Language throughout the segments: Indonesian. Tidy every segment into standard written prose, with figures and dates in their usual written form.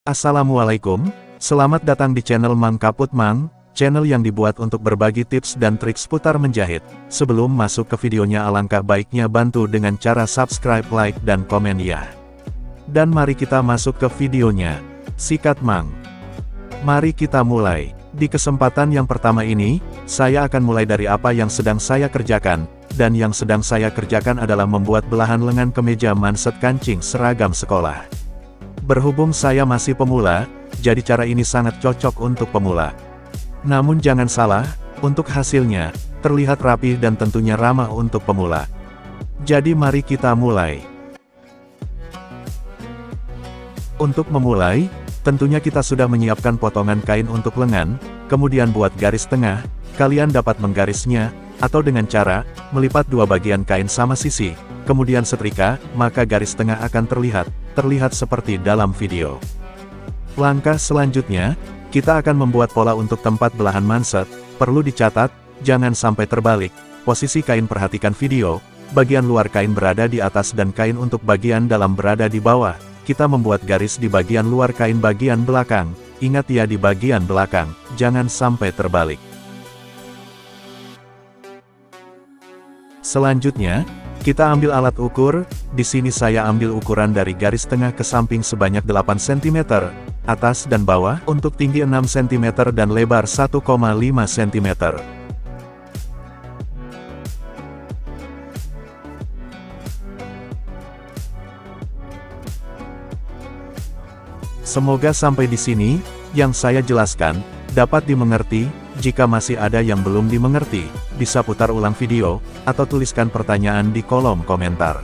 Assalamualaikum, selamat datang di channel Mang Kaput Mang, channel yang dibuat untuk berbagi tips dan trik seputar menjahit. Sebelum masuk ke videonya alangkah baiknya bantu dengan cara subscribe, like, dan komen ya. Dan mari kita masuk ke videonya. Sikat Mang. Mari kita mulai. Di kesempatan yang pertama ini, saya akan mulai dari apa yang sedang saya kerjakan, dan yang sedang saya kerjakan adalah membuat belahan lengan kemeja manset kancing seragam sekolah. Berhubung saya masih pemula, jadi cara ini sangat cocok untuk pemula. Namun jangan salah, untuk hasilnya, terlihat rapi dan tentunya ramah untuk pemula. Jadi mari kita mulai. Untuk memulai, tentunya kita sudah menyiapkan potongan kain untuk lengan, kemudian buat garis tengah, kalian dapat menggarisnya, atau dengan cara, melipat dua bagian kain sama sisi, kemudian setrika, maka garis tengah akan terlihat seperti dalam video. Langkah selanjutnya, kita akan membuat pola untuk tempat belahan manset, perlu dicatat, jangan sampai terbalik, posisi kain perhatikan video, bagian luar kain berada di atas dan kain untuk bagian dalam berada di bawah, kita membuat garis di bagian luar kain bagian belakang, ingat ya di bagian belakang, jangan sampai terbalik. Selanjutnya, kita ambil alat ukur, di sini saya ambil ukuran dari garis tengah ke samping sebanyak 8 cm, atas dan bawah, untuk tinggi 6 cm dan lebar 1,5 cm. Semoga sampai di sini, yang saya jelaskan, dapat dimengerti. Jika masih ada yang belum dimengerti, bisa putar ulang video, atau tuliskan pertanyaan di kolom komentar.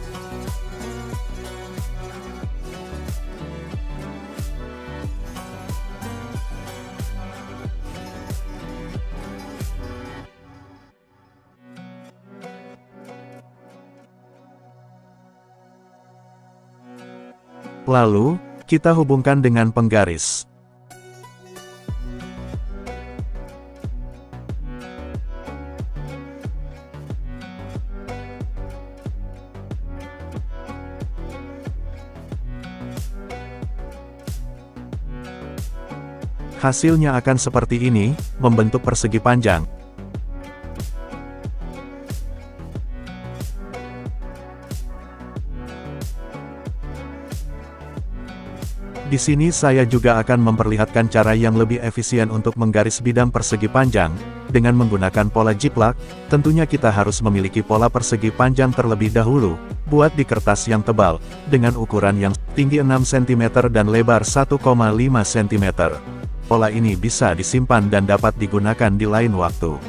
Lalu, kita hubungkan dengan penggaris. Hasilnya akan seperti ini, membentuk persegi panjang. Di sini saya juga akan memperlihatkan cara yang lebih efisien untuk menggaris bidang persegi panjang, dengan menggunakan pola jiplak. Tentunya kita harus memiliki pola persegi panjang terlebih dahulu, buat di kertas yang tebal, dengan ukuran yang tinggi 6 cm dan lebar 1,5 cm. Pola ini bisa disimpan dan dapat digunakan di lain waktu.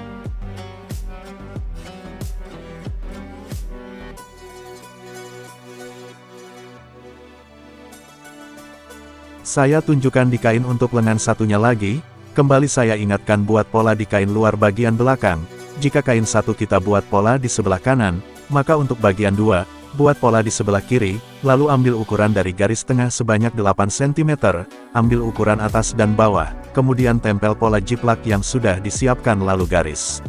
Saya tunjukkan di kain untuk lengan satunya lagi, kembali saya ingatkan buat pola di kain luar bagian belakang. Jika kain satu kita buat pola di sebelah kanan, maka untuk bagian dua, buat pola di sebelah kiri, lalu ambil ukuran dari garis tengah sebanyak 8 cm, ambil ukuran atas dan bawah, kemudian tempel pola jiplak yang sudah disiapkan lalu garis.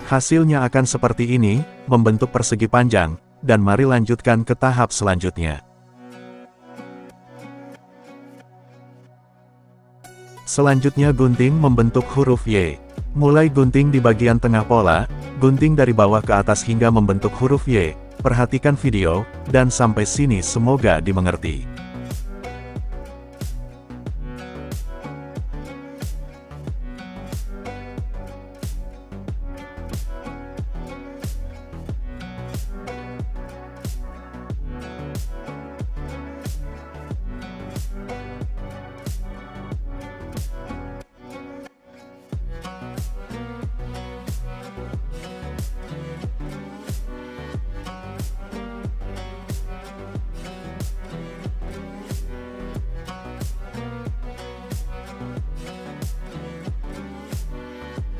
Hasilnya akan seperti ini, membentuk persegi panjang, dan mari lanjutkan ke tahap selanjutnya. Selanjutnya gunting membentuk huruf Y. Mulai gunting di bagian tengah pola, gunting dari bawah ke atas hingga membentuk huruf Y. Perhatikan video, dan sampai sini semoga dimengerti.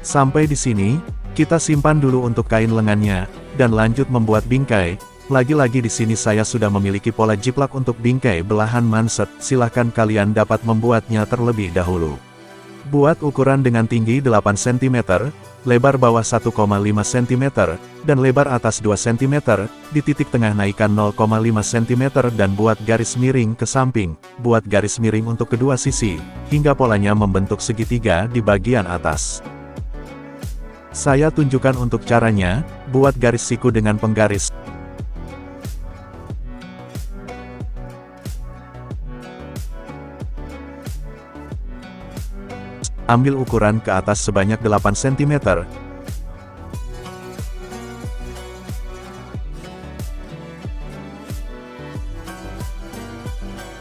Sampai di sini, kita simpan dulu untuk kain lengannya, dan lanjut membuat bingkai. Lagi-lagi di sini saya sudah memiliki pola jiplak untuk bingkai belahan manset, silahkan kalian dapat membuatnya terlebih dahulu. Buat ukuran dengan tinggi 8 cm, lebar bawah 1,5 cm, dan lebar atas 2 cm, di titik tengah naikkan 0,5 cm dan buat garis miring ke samping, buat garis miring untuk kedua sisi, hingga polanya membentuk segitiga di bagian atas. Saya tunjukkan untuk caranya, buat garis siku dengan penggaris. Ambil ukuran ke atas sebanyak 8 cm.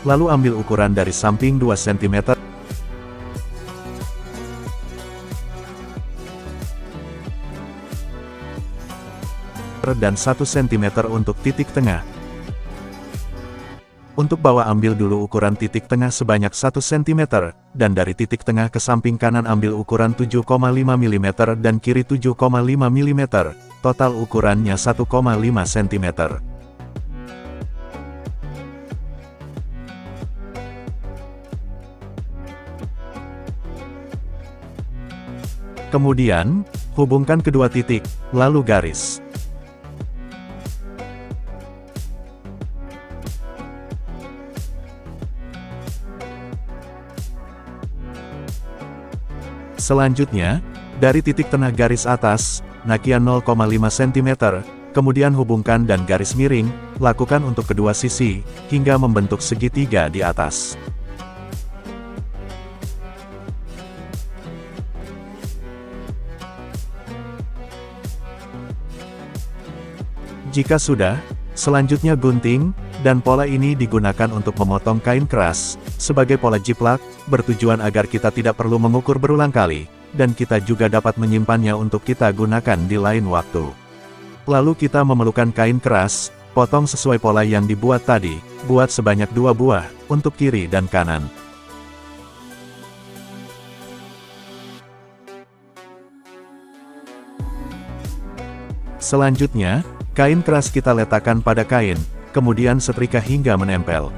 Lalu ambil ukuran dari samping 2 cm. Dan 1 cm untuk titik tengah. Untuk bawah ambil dulu ukuran titik tengah sebanyak 1 cm, dan dari titik tengah ke samping kanan ambil ukuran 7,5 mm dan kiri 7,5 mm, total ukurannya 1,5 cm. Kemudian, hubungkan kedua titik, lalu garis. Selanjutnya, dari titik tengah garis atas, naikkan 0,5 cm, kemudian hubungkan dan garis miring, lakukan untuk kedua sisi, hingga membentuk segitiga di atas. Jika sudah, selanjutnya gunting, dan pola ini digunakan untuk memotong kain keras, sebagai pola jiplak, bertujuan agar kita tidak perlu mengukur berulang kali, dan kita juga dapat menyimpannya untuk kita gunakan di lain waktu. Lalu kita memerlukan kain keras, potong sesuai pola yang dibuat tadi, buat sebanyak 2 buah, untuk kiri dan kanan. Selanjutnya, kain keras kita letakkan pada kain, kemudian setrika hingga menempel.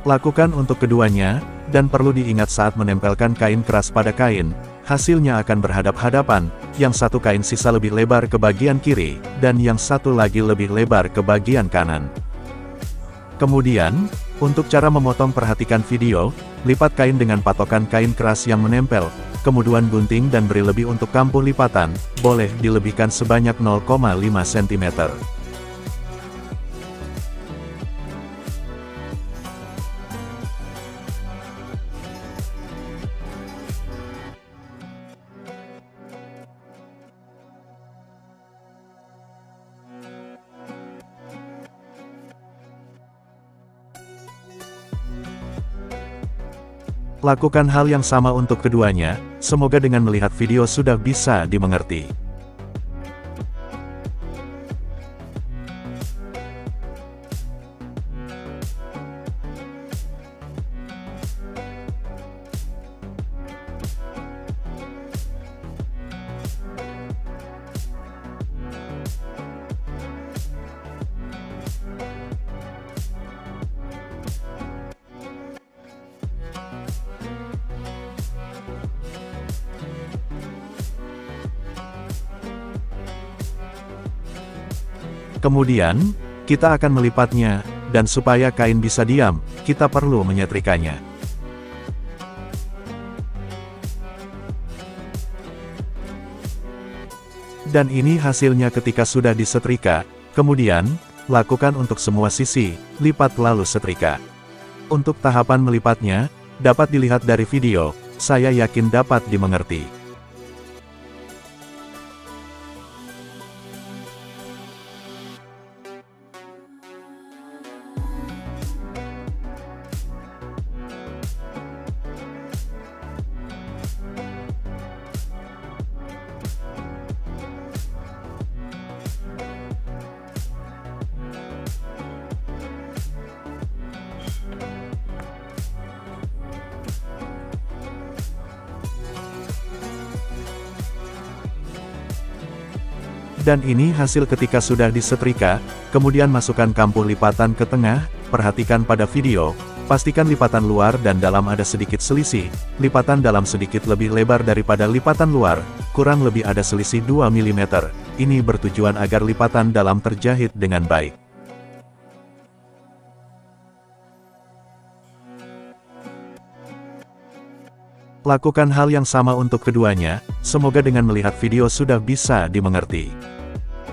Lakukan untuk keduanya, dan perlu diingat saat menempelkan kain keras pada kain, hasilnya akan berhadap-hadapan, yang satu kain sisa lebih lebar ke bagian kiri, dan yang satu lagi lebih lebar ke bagian kanan. Kemudian, untuk cara memotong perhatikan video, lipat kain dengan patokan kain keras yang menempel, kemudian gunting dan beri lebih untuk kampuh lipatan, boleh dilebihkan sebanyak 0,5 cm. Lakukan hal yang sama untuk keduanya, semoga dengan melihat video sudah bisa dimengerti. Kemudian, kita akan melipatnya, dan supaya kain bisa diam, kita perlu menyetrikanya. Dan ini hasilnya ketika sudah disetrika. Kemudian, lakukan untuk semua sisi, lipat lalu setrika. Untuk tahapan melipatnya, dapat dilihat dari video, saya yakin dapat dimengerti. Dan ini hasil ketika sudah disetrika, kemudian masukkan kampuh lipatan ke tengah, perhatikan pada video, pastikan lipatan luar dan dalam ada sedikit selisih, lipatan dalam sedikit lebih lebar daripada lipatan luar, kurang lebih ada selisih 2 mm, ini bertujuan agar lipatan dalam terjahit dengan baik. Lakukan hal yang sama untuk keduanya, semoga dengan melihat video sudah bisa dimengerti.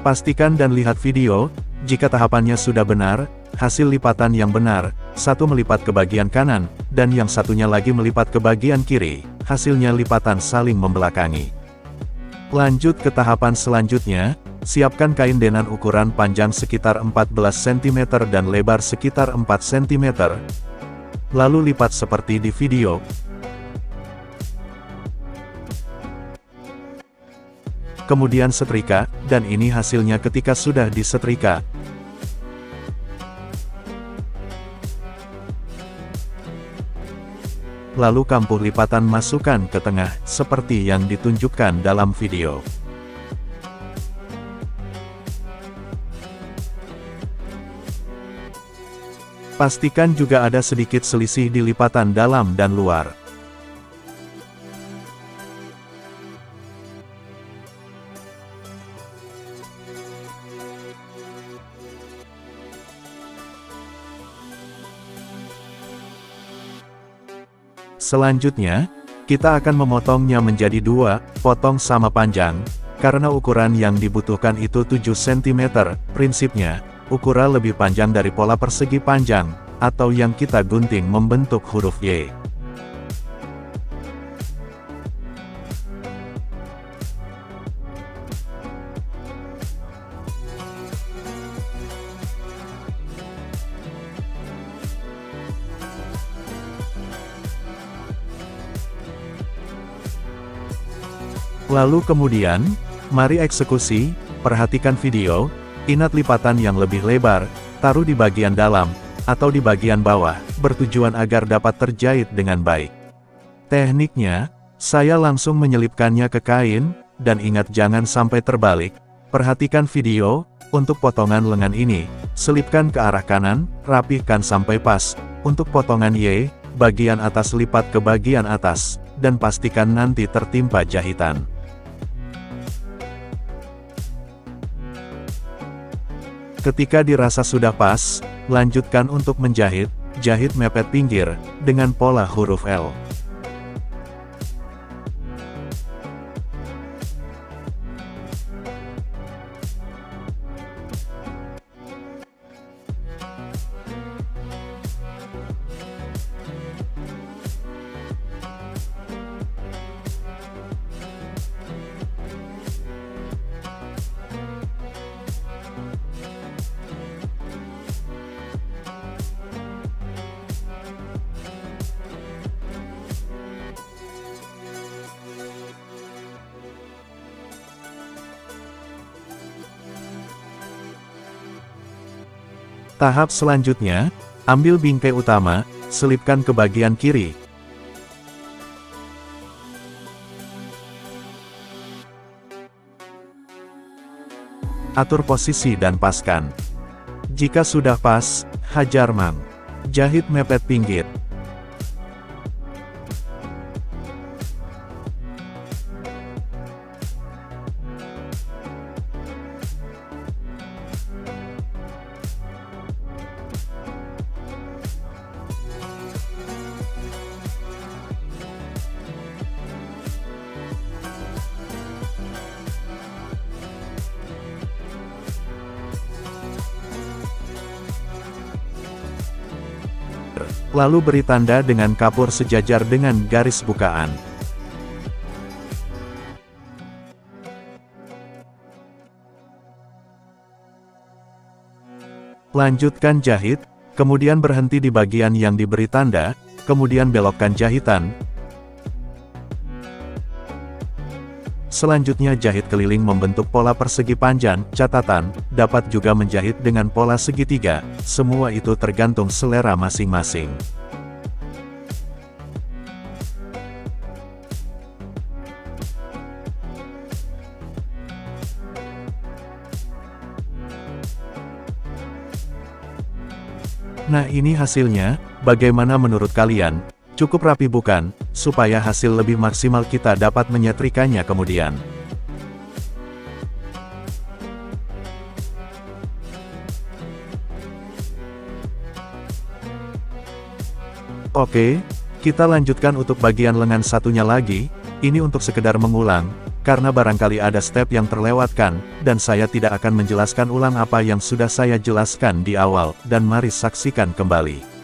Pastikan dan lihat video, jika tahapannya sudah benar, hasil lipatan yang benar, satu melipat ke bagian kanan, dan yang satunya lagi melipat ke bagian kiri, hasilnya lipatan saling membelakangi. Lanjut ke tahapan selanjutnya, siapkan kain denan ukuran panjang sekitar 14 cm dan lebar sekitar 4 cm. Lalu lipat seperti di video. Kemudian setrika, dan ini hasilnya ketika sudah disetrika. Lalu kampuh lipatan masukkan ke tengah, seperti yang ditunjukkan dalam video. Pastikan juga ada sedikit selisih di lipatan dalam dan luar. Selanjutnya, kita akan memotongnya menjadi 2 potong sama panjang, karena ukuran yang dibutuhkan itu 7 cm, prinsipnya, ukuran lebih panjang dari pola persegi panjang, atau yang kita gunting membentuk huruf Y. Lalu kemudian, mari eksekusi, perhatikan video, ingat lipatan yang lebih lebar, taruh di bagian dalam, atau di bagian bawah, bertujuan agar dapat terjahit dengan baik. Tekniknya, saya langsung menyelipkannya ke kain, dan ingat jangan sampai terbalik, perhatikan video, untuk potongan lengan ini, selipkan ke arah kanan, rapihkan sampai pas, untuk potongan Y, bagian atas lipat ke bagian atas, dan pastikan nanti tertimpa jahitan. Ketika dirasa sudah pas, lanjutkan untuk menjahit, jahit mepet pinggir, dengan pola huruf L. Tahap selanjutnya, ambil bingkai utama, selipkan ke bagian kiri. Atur posisi dan paskan. Jika sudah pas, hajar mang. Jahit mepet pinggir. Lalu beri tanda dengan kapur sejajar dengan garis bukaan. Lanjutkan jahit, kemudian berhenti di bagian yang diberi tanda, kemudian belokkan jahitan. Selanjutnya jahit keliling membentuk pola persegi panjang. Catatan, dapat juga menjahit dengan pola segitiga, semua itu tergantung selera masing-masing. Nah ini hasilnya, bagaimana menurut kalian? Cukup rapi bukan? Supaya hasil lebih maksimal kita dapat menyetrikanya kemudian. Oke, kita lanjutkan untuk bagian lengan satunya lagi, ini untuk sekedar mengulang, karena barangkali ada step yang terlewatkan, dan saya tidak akan menjelaskan ulang apa yang sudah saya jelaskan di awal, dan mari saksikan kembali.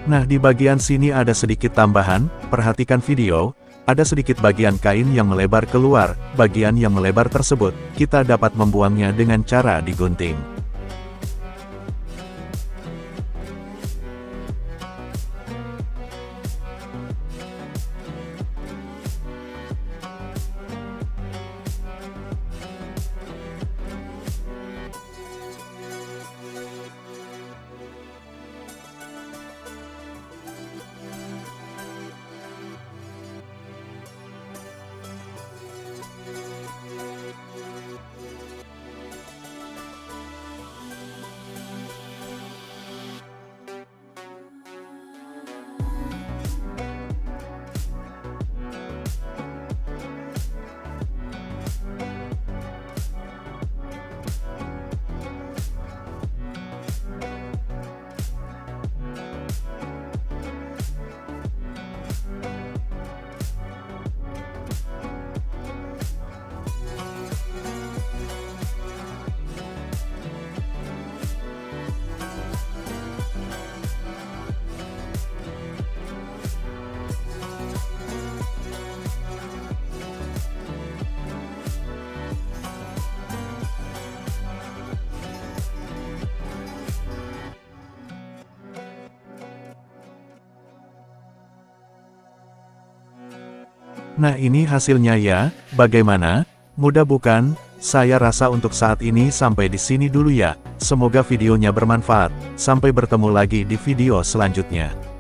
Nah di bagian sini ada sedikit tambahan, perhatikan video, ada sedikit bagian kain yang melebar keluar, bagian yang melebar tersebut, kita dapat membuangnya dengan cara digunting. Nah ini hasilnya ya, bagaimana? Mudah bukan? Saya rasa untuk saat ini sampai di sini dulu ya. Semoga videonya bermanfaat. Sampai bertemu lagi di video selanjutnya.